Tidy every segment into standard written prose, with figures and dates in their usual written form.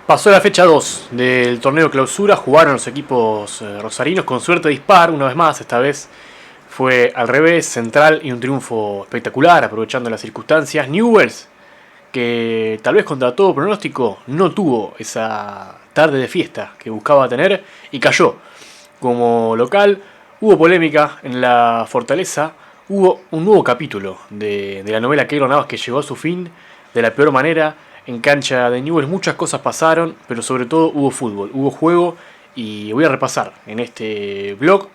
Pasó la fecha 2 del torneo clausura, jugaron los equipos rosarinos con suerte dispar, una vez más, esta vez fue al revés, Central y un triunfo espectacular, aprovechando las circunstancias. Newell's, que tal vez contra todo pronóstico, no tuvo esa tarde de fiesta que buscaba tener y cayó como local. Hubo polémica en la Fortaleza, hubo un nuevo capítulo de la novela Keylor Navas que llegó a su fin de la peor manera. En cancha de Newell's muchas cosas pasaron, pero sobre todo hubo fútbol, hubo juego y voy a repasar en este blog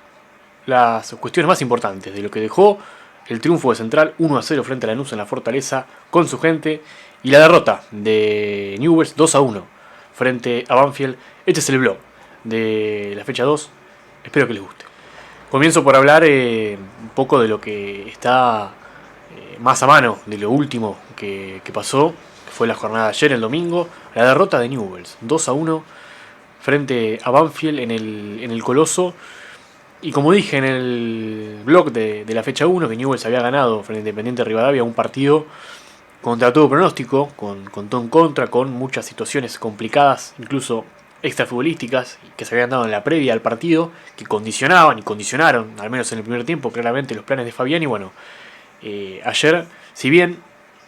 las cuestiones más importantes de lo que dejó el triunfo de Central 1-0 frente a Lanús en la Fortaleza con su gente y la derrota de Newell's 2-1 frente a Banfield. Este es el blog de la fecha 2, espero que les guste. Comienzo por hablar un poco de lo que está más a mano, de lo último que pasó, que fue la jornada de ayer, el domingo, la derrota de Newell's 2-1 frente a Banfield en el Coloso. Y como dije en el blog de la fecha 1, que Newell's había ganado frente a Independiente Rivadavia un partido contra todo pronóstico, con todo en contra, con muchas situaciones complicadas, incluso extrafutbolísticas, que se habían dado en la previa al partido, que condicionaban y condicionaron, al menos en el primer tiempo, claramente los planes de Fabián. Y bueno, ayer, si bien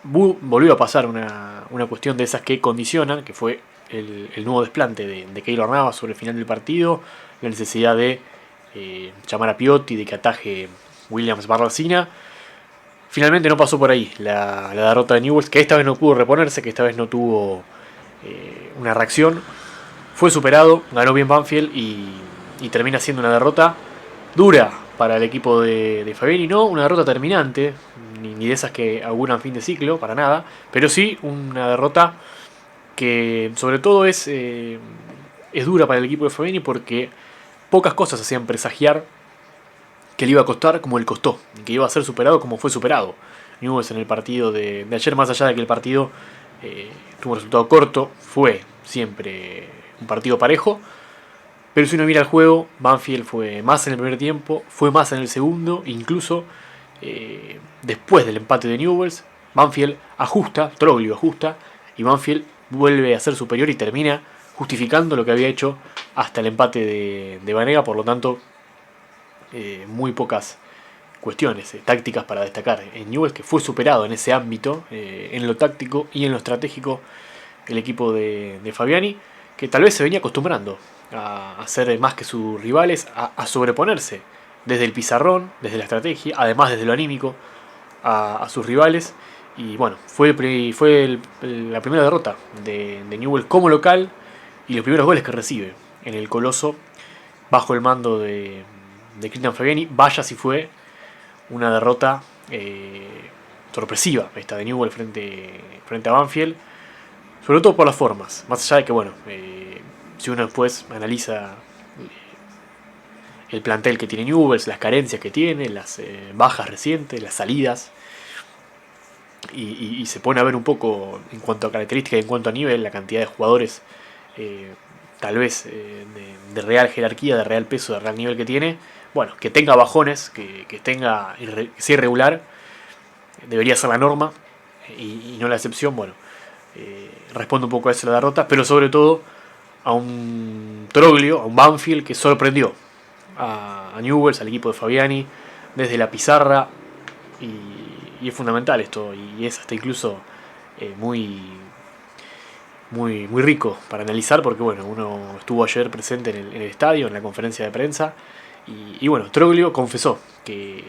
volvió a pasar una cuestión de esas que condicionan, que fue el nuevo desplante de Keylor Navas sobre el final del partido, la necesidad de llamar a Piotti, de que ataje Williams Barracina. Finalmente no pasó por ahí la derrota de Newell's, que esta vez no pudo reponerse, que esta vez no tuvo una reacción. Fue superado, ganó bien Banfield y termina siendo una derrota dura para el equipo de Fabiani. No una derrota terminante, ni de esas que auguran fin de ciclo, para nada, pero sí una derrota que sobre todo es dura para el equipo de Fabiani porque pocas cosas hacían presagiar que le iba a costar como le costó, que iba a ser superado como fue superado. Newell's en el partido de ayer, más allá de que el partido tuvo un resultado corto, fue siempre un partido parejo. Pero si uno mira el juego, Banfield fue más en el primer tiempo, fue más en el segundo, incluso después del empate de Newell's, Banfield ajusta, Troglio ajusta, y Banfield vuelve a ser superior y termina justificando lo que había hecho hasta el empate de Banega. Por lo tanto, muy pocas cuestiones tácticas para destacar en Newell's, que fue superado en ese ámbito, en lo táctico y en lo estratégico, el equipo de Fabiani, que tal vez se venía acostumbrando a ser más que sus rivales, a sobreponerse desde el pizarrón, desde la estrategia, además desde lo anímico, a sus rivales. Y bueno, fue la primera derrota de Newell's como local y los primeros goles que recibe en el Coloso bajo el mando de Cristian Fabiani. Vaya si fue una derrota sorpresiva esta de Newell's frente a Banfield, sobre todo por las formas, más allá de que bueno, si uno después analiza el plantel que tiene Newell's, las carencias que tiene, las bajas recientes, las salidas, y se pone a ver un poco en cuanto a características y en cuanto a nivel, la cantidad de jugadores tal vez de real jerarquía, de real peso, de real nivel que tiene. Bueno, que tenga bajones, que sea irregular, debería ser la norma y no la excepción. Bueno, responde un poco a eso la derrota, pero sobre todo a un Troglio, a un Banfield que sorprendió a Newell's, al equipo de Fabiani, desde la pizarra, y es fundamental esto, y es hasta incluso muy rico para analizar, porque bueno, uno estuvo ayer presente en el estadio, en la conferencia de prensa, y bueno, Troglio confesó que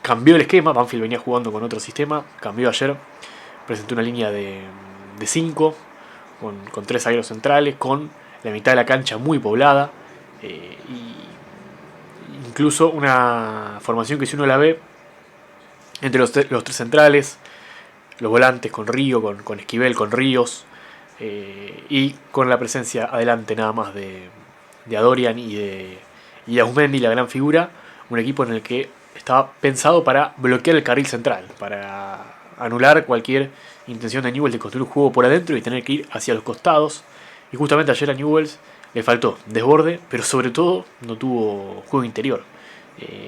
cambió el esquema. Banfield venía jugando con otro sistema, cambió ayer, presentó una línea de 5 con 3 zagueros centrales, con la mitad de la cancha muy poblada, y incluso una formación que, si uno la ve, entre los 3 centrales, los volantes con Río, con Esquivel, con Ríos, y con la presencia adelante nada más de Adorian y de Ausmendi, la gran figura. Un equipo en el que estaba pensado para bloquear el carril central, para anular cualquier intención de Newell's de construir un juego por adentro y tener que ir hacia los costados. Y justamente ayer a Newell's le faltó desborde, pero sobre todo no tuvo juego interior.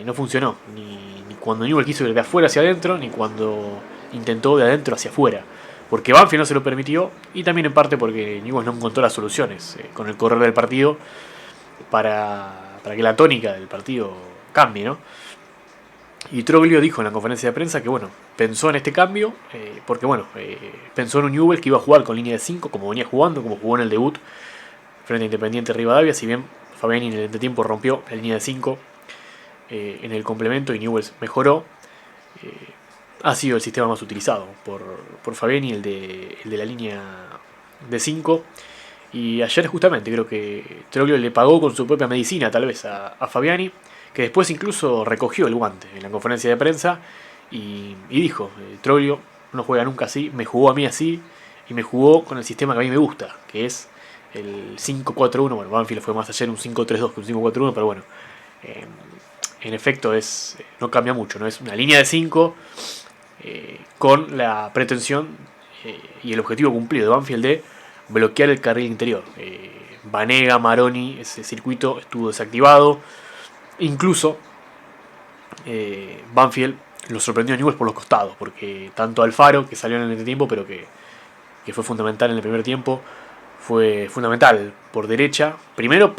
No funcionó, ni cuando Newell's quiso ir de afuera hacia adentro, ni cuando intentó de adentro hacia afuera. porque Banfield no se lo permitió y también en parte porque Newell's no encontró las soluciones con el correr del partido para que la tónica del partido cambie, ¿no? Y Troglio dijo en la conferencia de prensa que bueno, pensó en este cambio, porque bueno, pensó en un Newell's que iba a jugar con línea de 5 como venía jugando, como jugó en el debut frente a Independiente Rivadavia, si bien Fabiani en el entretiempo rompió la línea de 5 en el complemento y Newell's mejoró. Ha sido el sistema más utilizado por Fabiani, el de la línea de 5. Y ayer justamente creo que Troglio le pagó con su propia medicina tal vez a Fabiani, que después incluso recogió el guante en la conferencia de prensa y dijo, Troglio no juega nunca así, me jugó a mí así y me jugó con el sistema que a mí me gusta, que es el 5-4-1. Bueno, Banfield fue más ayer un 5-3-2 que un 5-4-1, pero bueno, en efecto no cambia mucho, ¿no? Es una línea de 5 con la pretensión y el objetivo cumplido de Banfield de bloquear el carril interior. Banega, Maroni, ese circuito estuvo desactivado. Incluso Banfield lo sorprendió a Newell's por los costados, porque tanto Alfaro, que salió en el entretiempo, pero que fue fundamental en el primer tiempo, fue fundamental por derecha. Primero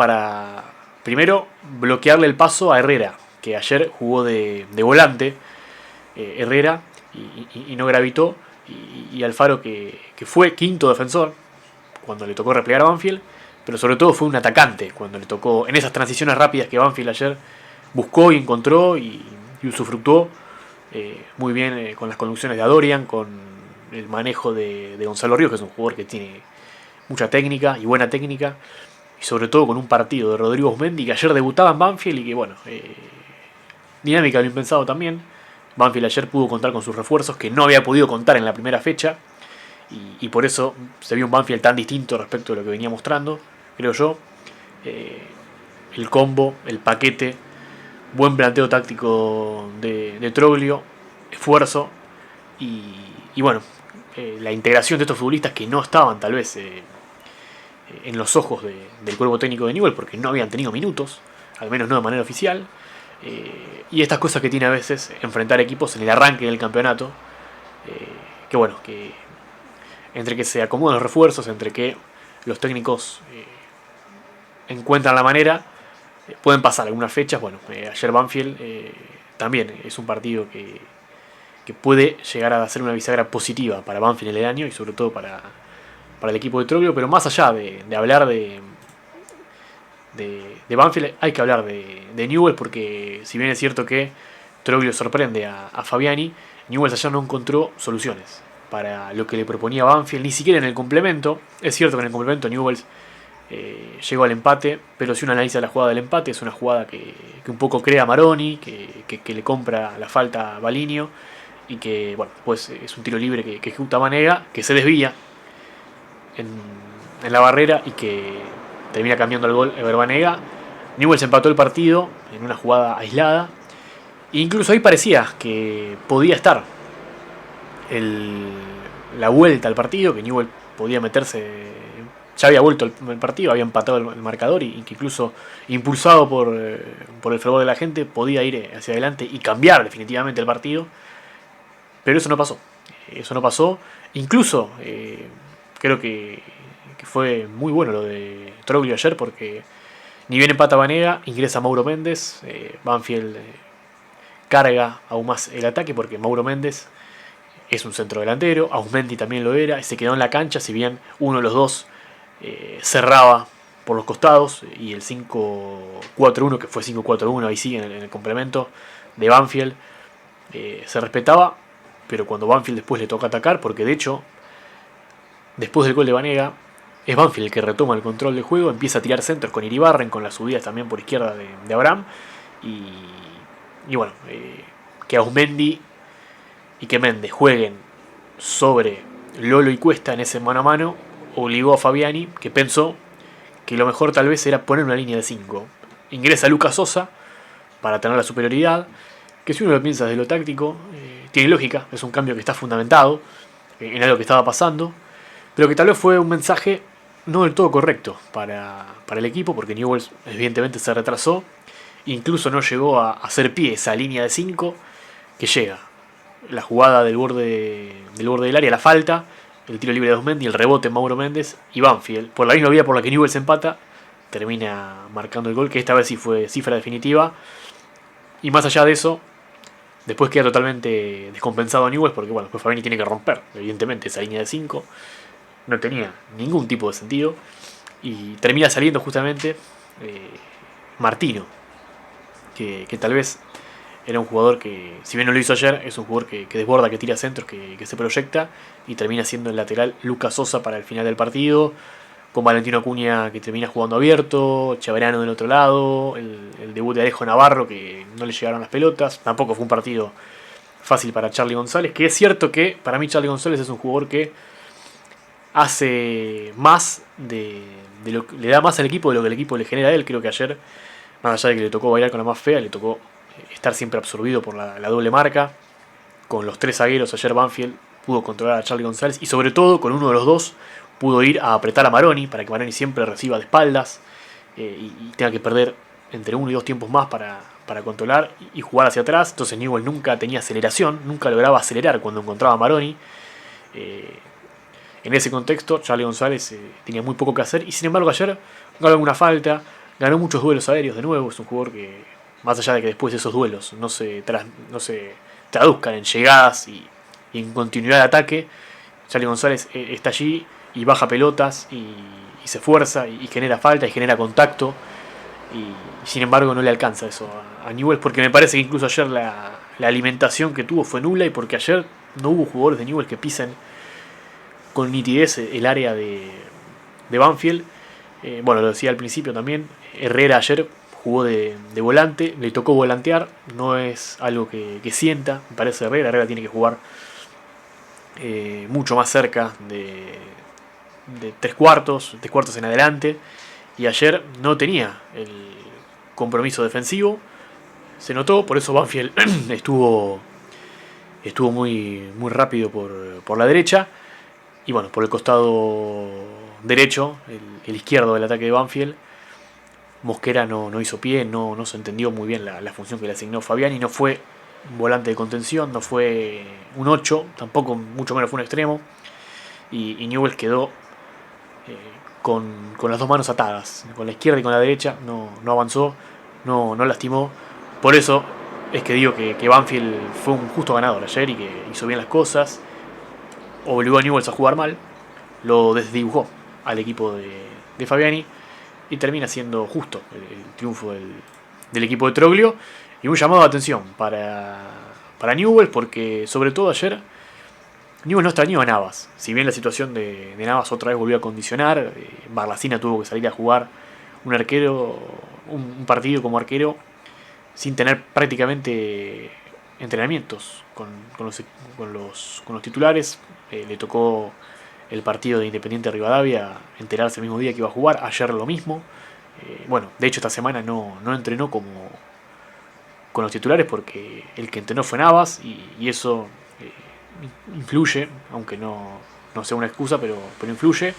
bloquearle el paso a Herrera, que ayer jugó de volante, Herrera, y no gravitó. Y Alfaro, que fue quinto defensor cuando le tocó replegar a Banfield, pero sobre todo fue un atacante cuando le tocó en esas transiciones rápidas que Banfield ayer buscó y encontró y usufructuó muy bien con las conducciones de Adorian, con el manejo de Gonzalo Ríos, que es un jugador que tiene mucha técnica y buena técnica, y sobre todo con un partido de Rodrigo Osmendi que ayer debutaba en Banfield y que bueno, dinámica de lo impensado también. Banfield ayer pudo contar con sus refuerzos que no había podido contar en la primera fecha y por eso se vio un Banfield tan distinto respecto de lo que venía mostrando, creo yo. El combo, el paquete, buen planteo táctico de Troglio, esfuerzo y bueno, la integración de estos futbolistas que no estaban tal vez en los ojos del cuerpo técnico de Newell's porque no habían tenido minutos, al menos no de manera oficial. Y estas cosas que tiene a veces enfrentar equipos en el arranque del campeonato, que bueno, que entre que se acomodan los refuerzos, entre que los técnicos encuentran la manera, pueden pasar algunas fechas. Bueno, ayer Banfield también es un partido que puede llegar a ser una bisagra positiva para Banfield en el año y sobre todo para el equipo de Troglio, pero más allá de hablar de Banfield, hay que hablar de Newell's, porque si bien es cierto que Troglio sorprende a Fabiani, Newell's ayer no encontró soluciones para lo que le proponía Banfield, ni siquiera en el complemento. Es cierto que en el complemento Newell's llegó al empate, pero si uno analiza la jugada del empate, es una jugada que un poco crea Maroni, que le compra la falta a Balinio, y que bueno, pues es un tiro libre que ejecuta Banega, que se desvía en la barrera y que termina cambiando el gol Ever Banega. Newell's empató el partido en una jugada aislada, e incluso ahí parecía que podía estar la vuelta al partido, que Newell's podía meterse. Ya había vuelto el partido, había empatado el marcador y que incluso impulsado por el fervor de la gente podía ir hacia adelante y cambiar definitivamente el partido. Pero eso no pasó. Incluso creo que fue muy bueno lo de Troglio ayer, porque ni bien empata Banega, ingresa Mauro Méndez. Banfield carga aún más el ataque porque Mauro Méndez es un centro delantero, Ausmendi también lo era, se quedó en la cancha, si bien uno de los dos cerraba por los costados, y el 5-4-1, que fue 5-4-1, ahí sigue en el complemento de Banfield, se respetaba, pero cuando Banfield después le toca atacar, porque de hecho, después del gol de Banega, es Banfield el que retoma el control del juego, empieza a tirar centros con Iribarren, con las subidas también por izquierda de Abraham, y bueno, que Ausmendi y que Méndez jueguen sobre Lolo y Cuesta en ese mano a mano, obligó a Fabiani, que pensó que lo mejor tal vez era poner una línea de 5. Ingresa Lucas Sosa para tener la superioridad, que si uno lo piensa desde lo táctico, tiene lógica, es un cambio que está fundamentado en algo que estaba pasando, pero que tal vez fue un mensaje no del todo correcto para el equipo, porque Newell's evidentemente se retrasó, incluso no llegó a hacer pie esa línea de 5 que llega. La jugada del borde del área, la falta, el tiro libre de Osmendi, el rebote en Mauro Méndez y Banfield, por la misma vía por la que Newell's empata, termina marcando el gol, que esta vez sí fue cifra definitiva. Y más allá de eso, después queda totalmente descompensado a Newell's porque bueno, después Fabiani tiene que romper, evidentemente, esa línea de 5. No tenía ningún tipo de sentido. Y termina saliendo justamente Martino, que tal vez era un jugador que, si bien no lo hizo ayer, es un jugador que desborda, que tira centros, que se proyecta y termina siendo el lateral Lucas Sosa para el final del partido, con Valentino Acuña que termina jugando abierto, Chaverano del otro lado, el debut de Alejo Navarro que no le llegaron las pelotas. Tampoco fue un partido fácil para Charly González, que es cierto que para mí Charly González es un jugador que hace más le da más al equipo de lo que el equipo le genera a él. Creo que ayer, más allá de que le tocó bailar con la más fea, le tocó estar siempre absorbido por la doble marca. Con los 3 zagueros ayer Banfield pudo controlar a Charly González y sobre todo con uno de los dos pudo ir a apretar a Maroni para que Maroni siempre reciba de espaldas y tenga que perder entre 1 y 2 tiempos más para controlar y jugar hacia atrás. Entonces Newell nunca tenía aceleración, nunca lograba acelerar cuando encontraba a Maroni. En ese contexto Charly González tenía muy poco que hacer y sin embargo ayer ganó alguna falta, ganó muchos duelos aéreos de nuevo. Es un jugador que, más allá de que después de esos duelos no se traduzcan en llegadas y en continuidad de ataque, Charly González está allí y baja pelotas y se esfuerza y genera falta y genera contacto y sin embargo no le alcanza eso a Newell's, porque me parece que incluso ayer la alimentación que tuvo fue nula y porque ayer no hubo jugadores de Newell's que pisen con nitidez el área de Banfield. Bueno, lo decía al principio también, Herrera ayer jugó de volante, le tocó volantear, no es algo que sienta, me parece Herrera tiene que jugar mucho más cerca de 3/4 en adelante, y ayer no tenía el compromiso defensivo, se notó, por eso Banfield estuvo muy rápido por la derecha, y bueno, por el costado derecho, el izquierdo del ataque de Banfield, Mosquera no hizo pie, no se entendió muy bien la función que le asignó Fabiani, no fue un volante de contención, no fue un 8, tampoco mucho menos fue un extremo, y Newell's quedó con las 2 manos atadas, con la izquierda y con la derecha, no avanzó, no lastimó. Por eso es que digo que Banfield fue un justo ganador ayer y que hizo bien las cosas, obligó a Newell's a jugar mal, lo desdibujó al equipo de Fabiani y termina siendo justo el triunfo del equipo de Troglio. Y un llamado de atención para Newell's, porque sobre todo ayer Newell's no extrañó a Navas. Si bien la situación de Navas otra vez volvió a condicionar, Barlacina tuvo que salir a jugar un partido como arquero sin tener prácticamente entrenamientos con los titulares. Le tocó el partido de Independiente Rivadavia enterarse el mismo día que iba a jugar. Ayer lo mismo. Bueno, de hecho esta semana no entrenó con los titulares porque el que entrenó fue Navas y eso influye, aunque no sea una excusa, pero influye.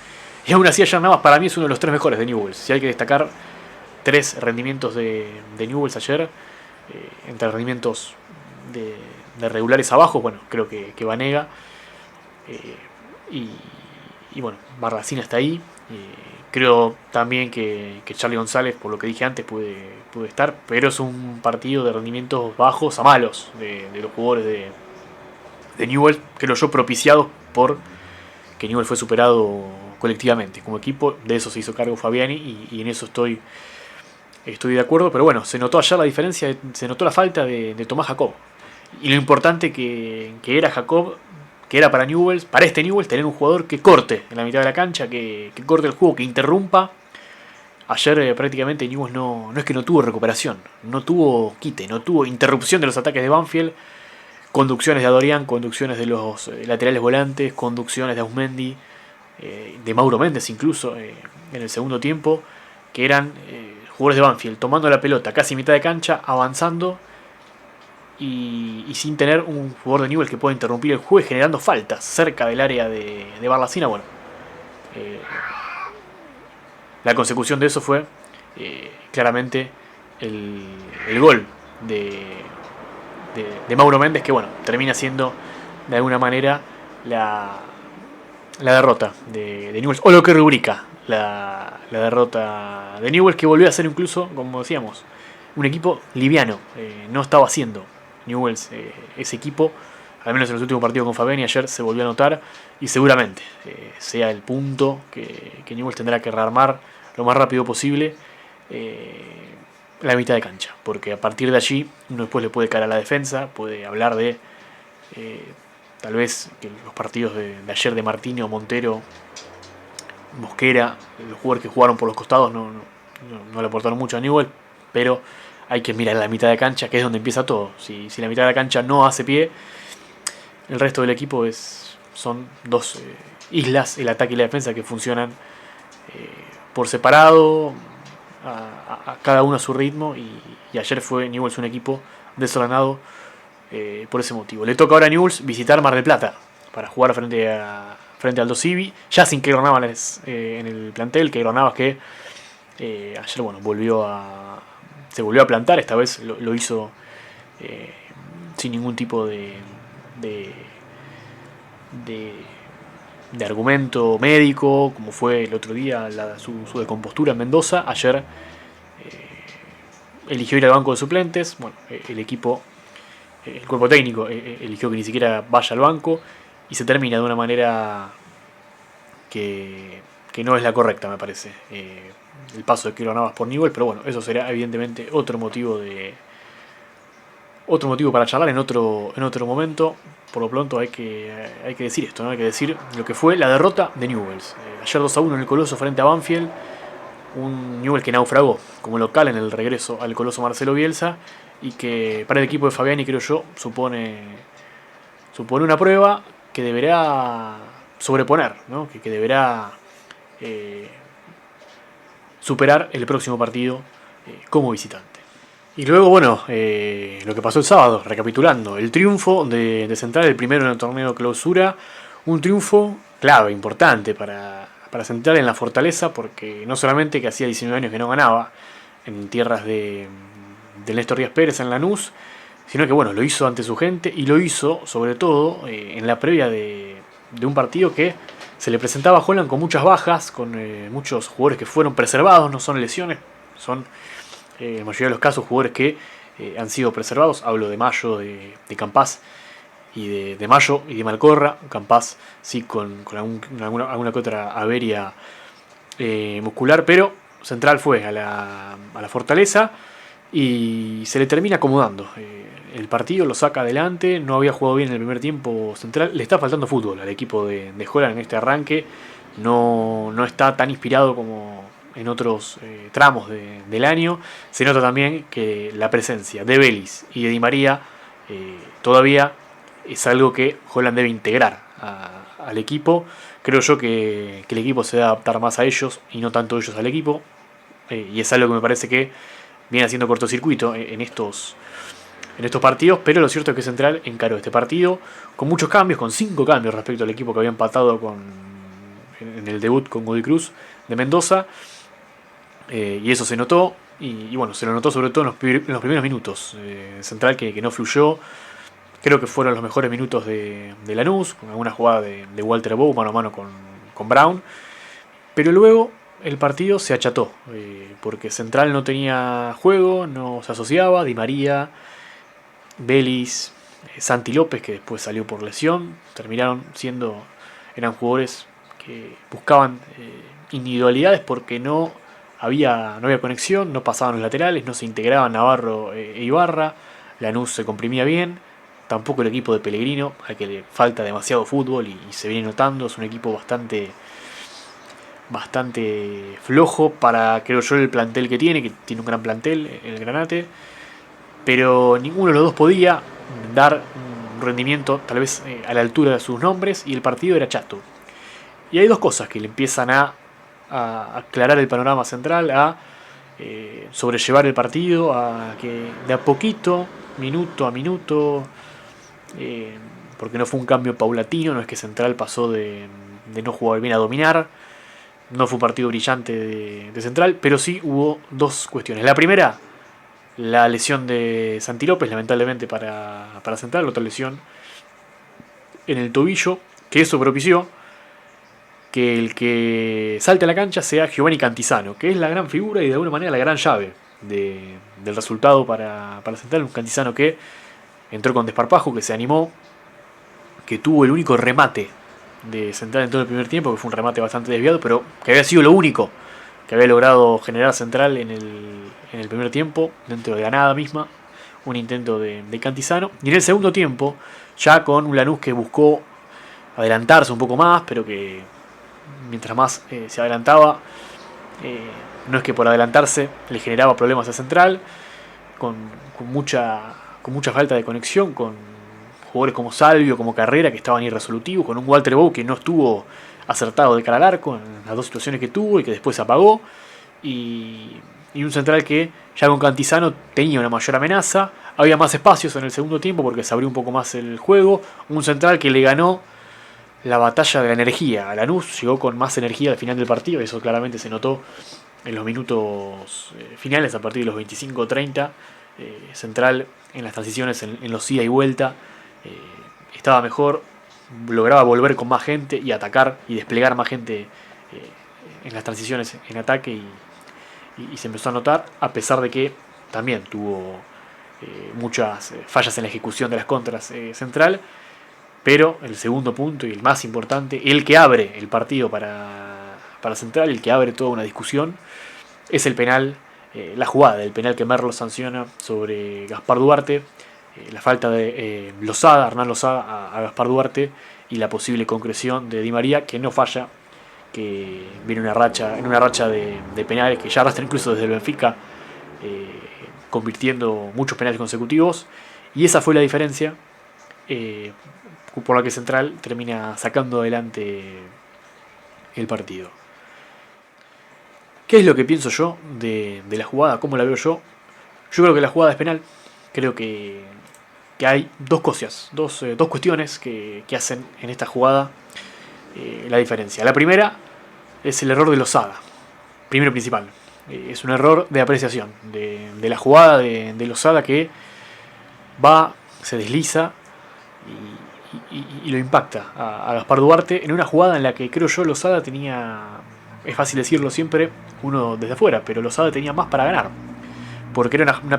Y aún así ayer Navas para mí es uno de los 3 mejores de Newell's. Si hay que destacar 3 rendimientos de Newell's ayer, entre rendimientos de regulares abajo, bueno, creo que Vanega y bueno, Barracina está ahí. Creo también que Charly González, por lo que dije antes, puede estar, pero es un partido de rendimientos bajos a malos de los jugadores de Newell's, creo yo, propiciados por que Newell's fue superado colectivamente como equipo. De eso se hizo cargo Fabiani y en eso estoy de acuerdo, pero bueno, se notó ayer la diferencia, se notó la falta de Tomás Jacob y lo importante que era Jacob, que era para Newell's, para este Newell's, tener un jugador que corte en la mitad de la cancha, que corte el juego, que interrumpa. Ayer prácticamente Newell's no es que no tuvo recuperación, no tuvo quite, no tuvo interrupción de los ataques de Banfield, conducciones de Adorián, conducciones de los laterales volantes, conducciones de Ausmendi, de Mauro Méndez incluso en el segundo tiempo, que eran jugadores de Banfield tomando la pelota casi mitad de cancha, avanzando y sin tener un jugador de Newell's que pueda interrumpir el juego y generando faltas cerca del área de Barlacina. Bueno, la consecución de eso fue claramente el gol de Mauro Méndez, que bueno, termina siendo de alguna manera la derrota de Newell's, o lo que rubrica la derrota de Newell's, que volvió a ser incluso, como decíamos, un equipo liviano. No estaba haciendo Newell's ese equipo, al menos en los últimos partidos con Fabiani. Ayer se volvió a notar, y seguramente sea el punto que Newell's tendrá que rearmar lo más rápido posible la mitad de cancha, porque a partir de allí uno después le puede caer a la defensa, puede hablar de tal vez que los partidos de ayer de Martínez o Montero, Mosquera, los jugadores que jugaron por los costados no le aportaron mucho a Newell, pero hay que mirar la mitad de cancha, que es donde empieza todo. Si la mitad de la cancha no hace pie, el resto del equipo son dos islas, el ataque y la defensa, que funcionan por separado, a cada uno a su ritmo, y ayer fue Newell's un equipo desordenado por ese motivo. Le toca ahora a Newell's visitar Mar del Plata para jugar frente a Aldo Civi, ya sin Keylor Navas en el plantel. Keylor Navas que ayer se volvió a plantar, esta vez lo hizo sin ningún tipo de argumento médico, como fue el otro día su descompostura en Mendoza. Ayer eligió ir al banco de suplentes. Bueno, el cuerpo técnico eligió que ni siquiera vaya al banco, y se termina de una manera que no es la correcta, me parece, el paso de Keylor Navas por Newell. Pero bueno, eso será evidentemente otro motivo para charlar en otro momento. Por lo pronto hay que decir esto, ¿no? Hay que decir lo que fue la derrota de Newell's. Ayer 2-1 en el Coloso frente a Banfield. Un Newell's que naufragó como local en el regreso al Coloso Marcelo Bielsa, y que para el equipo de Fabiani, creo yo, supone una prueba que deberá sobreponer, ¿no? que deberá superar el próximo partido como visitante. Y luego, bueno, lo que pasó el sábado, recapitulando, el triunfo de Central, el primero en el torneo Clausura, un triunfo clave, importante para Central en la Fortaleza, porque no solamente que hacía 19 años que no ganaba en tierras de Néstor Díaz Pérez en Lanús, sino que bueno, lo hizo ante su gente, y lo hizo sobre todo en la previa de un partido que se le presentaba a Holland con muchas bajas, con muchos jugadores que fueron preservados, no son lesiones, son en la mayoría de los casos jugadores que han sido preservados. Hablo de Mayo, de Campás, y de Mayo y de Malcorra. Campás sí con alguna que otra averia muscular, pero Central fue a la Fortaleza y se le termina acomodando. El partido lo saca adelante, no había jugado bien en el primer tiempo Central, le está faltando fútbol al equipo de Holland en este arranque, no está tan inspirado como en otros tramos del año. Se nota también que la presencia de Vélez y de Di María todavía es algo que Holland debe integrar al equipo. Creo yo que el equipo se debe adaptar más a ellos y no tanto ellos al equipo, y es algo que me parece que viene haciendo cortocircuito en estos partidos. Pero lo cierto es que Central encaró este partido con muchos cambios, con 5 cambios respecto al equipo que había empatado en el debut con Godoy Cruz de Mendoza, y eso se notó, y bueno, se lo notó sobre todo en los primeros minutos. Central que no fluyó. Creo que fueron los mejores minutos de Lanús, con alguna jugada de Walter Bow mano a mano con Brown, pero luego el partido se acható, porque Central no tenía juego, no se asociaba. Di María, Vélez, Santi López, que después salió por lesión, eran jugadores que buscaban individualidades, porque no había conexión, no pasaban los laterales, no se integraban Navarro e Ibarra. Lanús se comprimía bien. Tampoco el equipo de Pellegrino, al que le falta demasiado fútbol y se viene notando. Es un equipo bastante flojo para, creo yo, el plantel que tiene un gran plantel, el Granate. Pero ninguno de los dos podía dar un rendimiento tal vez a la altura de sus nombres, y el partido era chato. Y hay dos cosas que le empiezan a aclarar el panorama Central, a sobrellevar el partido, a que de a poquito, minuto a minuto, porque no fue un cambio paulatino, no es que Central pasó de no jugar bien a dominar. No fue un partido brillante de Central, pero sí hubo dos cuestiones. La primera, la lesión de Santi López, lamentablemente para Central, otra lesión en el tobillo, que eso propició que el que salte a la cancha sea Giovanni Cantizano, que es la gran figura y de alguna manera la gran llave del resultado para Central. Un Cantizano que entró con desparpajo, que se animó, que tuvo el único remate de Central en todo el primer tiempo, que fue un remate bastante desviado, pero que había sido lo único que había logrado generar Central en el primer tiempo, dentro de la nada misma, un intento de Cantizano. Y en el segundo tiempo, ya con un Lanús que buscó adelantarse un poco más, pero que mientras más se adelantaba, no es que por adelantarse le generaba problemas a Central, con mucha falta de conexión, con jugadores como Salvio, como Carrera, que estaban irresolutivos, con un Walter Bow que no estuvo acertado de cara al arco en las dos situaciones que tuvo y que después se apagó, y un Central que ya con Cantizano tenía una mayor amenaza, había más espacios en el segundo tiempo porque se abrió un poco más el juego, un Central que le ganó la batalla de la energía. Lanús llegó con más energía al final del partido, y eso claramente se notó en los minutos finales, a partir de los 25-30. Central en las transiciones, en los ida y vuelta, estaba mejor, lograba volver con más gente y atacar y desplegar más gente en las transiciones en ataque, y se empezó a notar, a pesar de que también tuvo muchas fallas en la ejecución de las contras Central. Pero el segundo punto y el más importante, el que abre el partido para Central, el que abre toda una discusión, es el penal, la jugada del penal que Merlo sanciona sobre Gaspar Duarte, la falta de Hernán Lozada a Gaspar Duarte, y la posible concreción de Di María, que no falla, que viene en una racha de penales que ya arrastra incluso desde el Benfica, convirtiendo muchos penales consecutivos, y esa fue la diferencia por la que Central termina sacando adelante el partido. ¿Qué es lo que pienso yo de la jugada? ¿Cómo la veo yo? Yo creo que la jugada es penal. Creo que hay dos cosas, dos cuestiones que hacen en esta jugada la diferencia. La primera es el error de Lozada, primero y principal. Es un error de apreciación de la jugada de Lozada, que se desliza y lo impacta a Gaspar Duarte en una jugada en la que creo yo Lozada tenía, es fácil decirlo siempre, uno desde afuera, pero Lozada tenía más para ganar, porque era una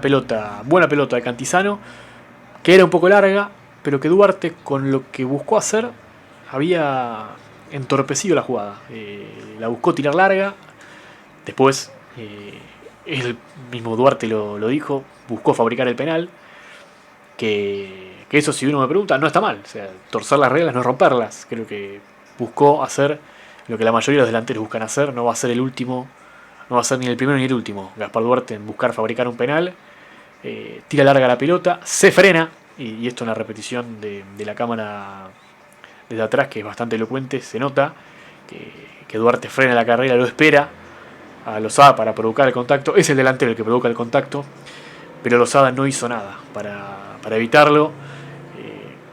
buena pelota de Cantizano, que era un poco larga, pero que Duarte, con lo que buscó hacer, había entorpecido la jugada. La buscó tirar larga, después el mismo Duarte lo dijo, buscó fabricar el penal, que eso, si uno me pregunta, no está mal. O sea, torcer las reglas no es romperlas. Creo que buscó hacer lo que la mayoría de los delanteros buscan hacer. No va a ser el último, no va a ser ni el primero ni el último Gaspar Duarte en buscar fabricar un penal. Tira larga la pelota, se frena, y esto en la repetición de la cámara desde atrás, que es bastante elocuente, se nota que Duarte frena la carrera, lo espera a Lozada para provocar el contacto. Es el delantero el que provoca el contacto, pero Lozada no hizo nada para evitarlo.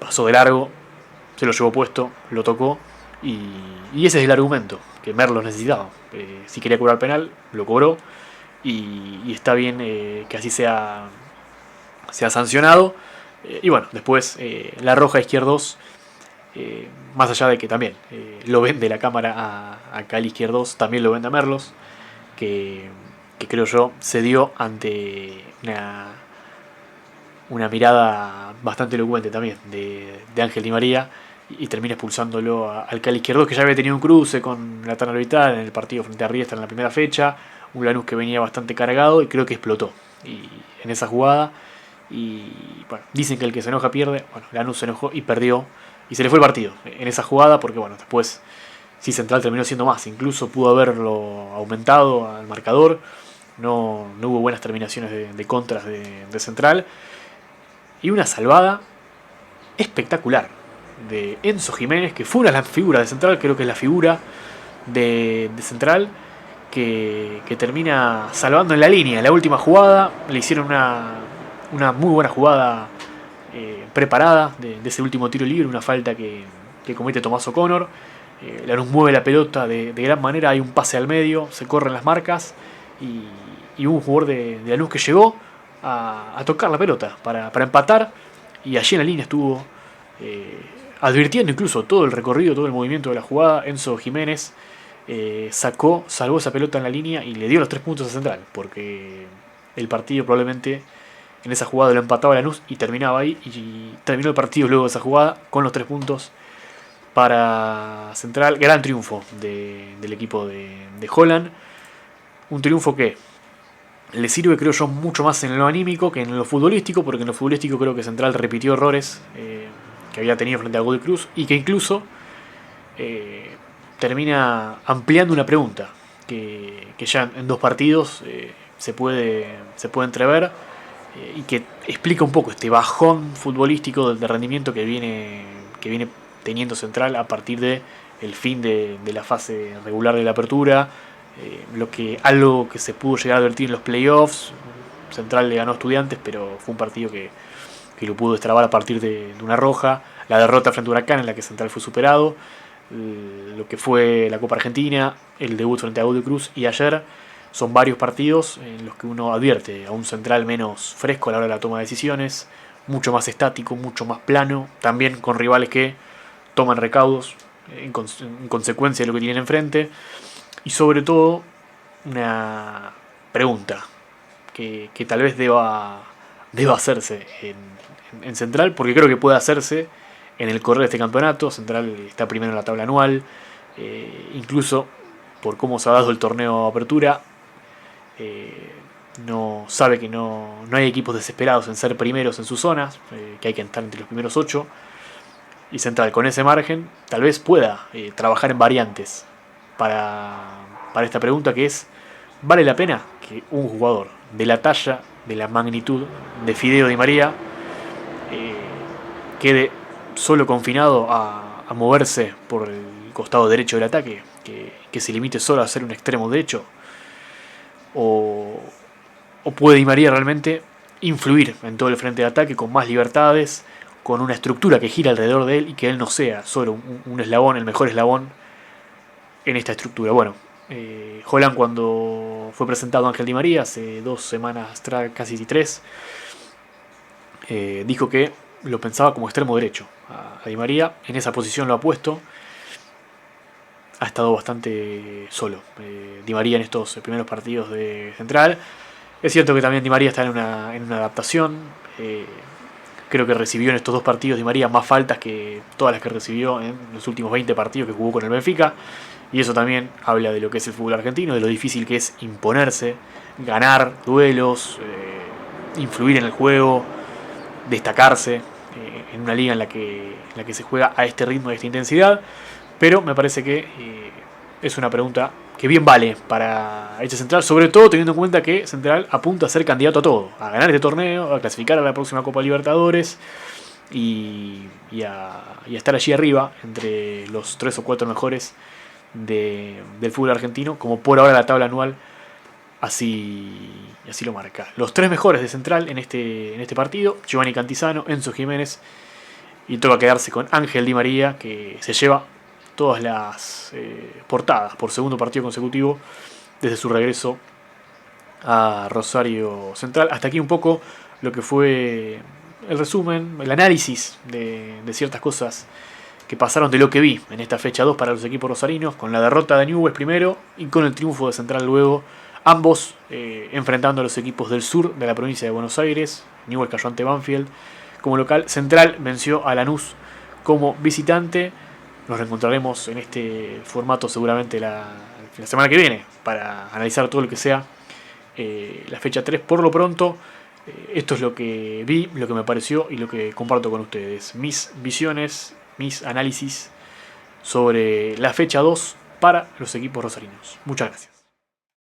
Pasó de largo, se lo llevó puesto, lo tocó, y ese es el argumento que Merlo necesitaba. Si quería cobrar penal, lo cobró, y está bien que así sea sancionado. Y bueno, después la roja Izquierdos, más allá de que también lo vende la cámara a Cali Izquierdos, también lo vende a Merlos, que creo yo se dio ante una mirada bastante elocuente también de Ángel Di María, y termina expulsándolo al Cali Izquierdos, que ya había tenido un cruce con la terna arbitral en el partido frente a Riestra en la primera fecha, un Lanús que venía bastante cargado, y creo que explotó en esa jugada. Y bueno, dicen que el que se enoja pierde. Bueno, Lanús se enojó y perdió, y se le fue el partido en esa jugada, porque bueno, después sí, Central terminó siendo más, incluso pudo haberlo aumentado al marcador. No hubo buenas terminaciones de contras de Central, y una salvada espectacular de Enzo Jiménez, que fue una de las figuras de Central. Creo que es la figura de Central, que termina salvando en la línea. En la última jugada le hicieron una muy buena jugada preparada de ese último tiro libre, una falta que comete Tomás O'Connor. Lanús mueve la pelota de gran manera, hay un pase al medio, se corren las marcas, y un jugador de Lanús que llegó a tocar la pelota para empatar, y allí en la línea estuvo advirtiendo incluso todo el recorrido, todo el movimiento de la jugada. Enzo Jiménez salvó esa pelota en la línea y le dio los 3 puntos a Central, porque el partido probablemente en esa jugada lo empataba Lanús y terminaba ahí, y terminó el partido luego de esa jugada con los 3 puntos para Central. Gran triunfo del equipo de Holland, un triunfo que le sirve, creo yo, mucho más en lo anímico que en lo futbolístico, porque en lo futbolístico creo que Central repitió errores que había tenido frente a Godoy Cruz, y que incluso termina ampliando una pregunta que ya en 2 partidos se puede entrever, y que explica un poco este bajón futbolístico de rendimiento que viene teniendo Central a partir de el fin de la fase regular de la apertura. Algo que se pudo llegar a advertir en los playoffs. Central le ganó a Estudiantes, pero fue un partido que lo pudo destrabar a partir de una roja. La derrota frente a Huracán, en la que Central fue superado. Lo que fue la Copa Argentina, el debut frente a Godoy Cruz, y ayer son varios partidos en los que uno advierte a un Central menos fresco a la hora de la toma de decisiones, mucho más estático, mucho más plano, también con rivales que toman recaudos en consecuencia de lo que tienen enfrente. Y sobre todo, una pregunta que tal vez deba hacerse en Central, porque creo que puede hacerse en el correr de este campeonato. Central está primero en la tabla anual, incluso por cómo se ha dado el torneo de apertura, no sabe que no hay equipos desesperados en ser primeros en sus zonas, que hay que estar entre los primeros 8, y Central con ese margen tal vez pueda trabajar en variantes para esta pregunta, que es: ¿vale la pena que un jugador de la talla, de la magnitud de Fideo Di María quede solo confinado a moverse por el costado derecho del ataque, que se limite solo a ser un extremo derecho? ¿O puede Di María realmente influir en todo el frente de ataque con más libertades, con una estructura que gira alrededor de él, y que él no sea solo un eslabón, el mejor eslabón en esta estructura? Bueno, Holland, cuando fue presentado a Ángel Di María hace 2 semanas, casi 3, dijo que lo pensaba como extremo derecho a Di María. En esa posición lo ha puesto. Ha estado bastante solo Di María en estos primeros partidos de Central. Es cierto que también Di María está en una adaptación. Creo que recibió en estos 2 partidos Di María más faltas que todas las que recibió en los últimos 20 partidos que jugó con el Benfica. Y eso también habla de lo que es el fútbol argentino, de lo difícil que es imponerse, ganar duelos, influir en el juego, destacarse en una liga en la que se juega a este ritmo, a esta intensidad. Pero me parece que es una pregunta que bien vale para este Central, sobre todo teniendo en cuenta que Central apunta a ser candidato a todo, a ganar este torneo, a clasificar a la próxima Copa Libertadores y a estar allí arriba entre los 3 o 4 mejores del fútbol argentino, como por ahora la tabla anual así lo marca. Los 3 mejores de Central en este partido: Giovanni Cantizano, Enzo Jiménez, y toca quedarse con Ángel Di María, que se lleva todas las portadas por segundo partido consecutivo desde su regreso a Rosario Central. Hasta aquí un poco lo que fue el resumen, el análisis de ciertas cosas que pasaron, de lo que vi en esta fecha 2 para los equipos rosarinos, con la derrota de Newell's primero y con el triunfo de Central luego, ambos enfrentando a los equipos del sur de la provincia de Buenos Aires. Newell's cayó ante Banfield como local, Central venció a Lanús como visitante. Nos reencontraremos en este formato seguramente la semana que viene para analizar todo lo que sea la fecha 3. Por lo pronto, esto es lo que vi, lo que me pareció y lo que comparto con ustedes. Mis visiones, mis análisis sobre la fecha 2 para los equipos rosarinos. Muchas gracias.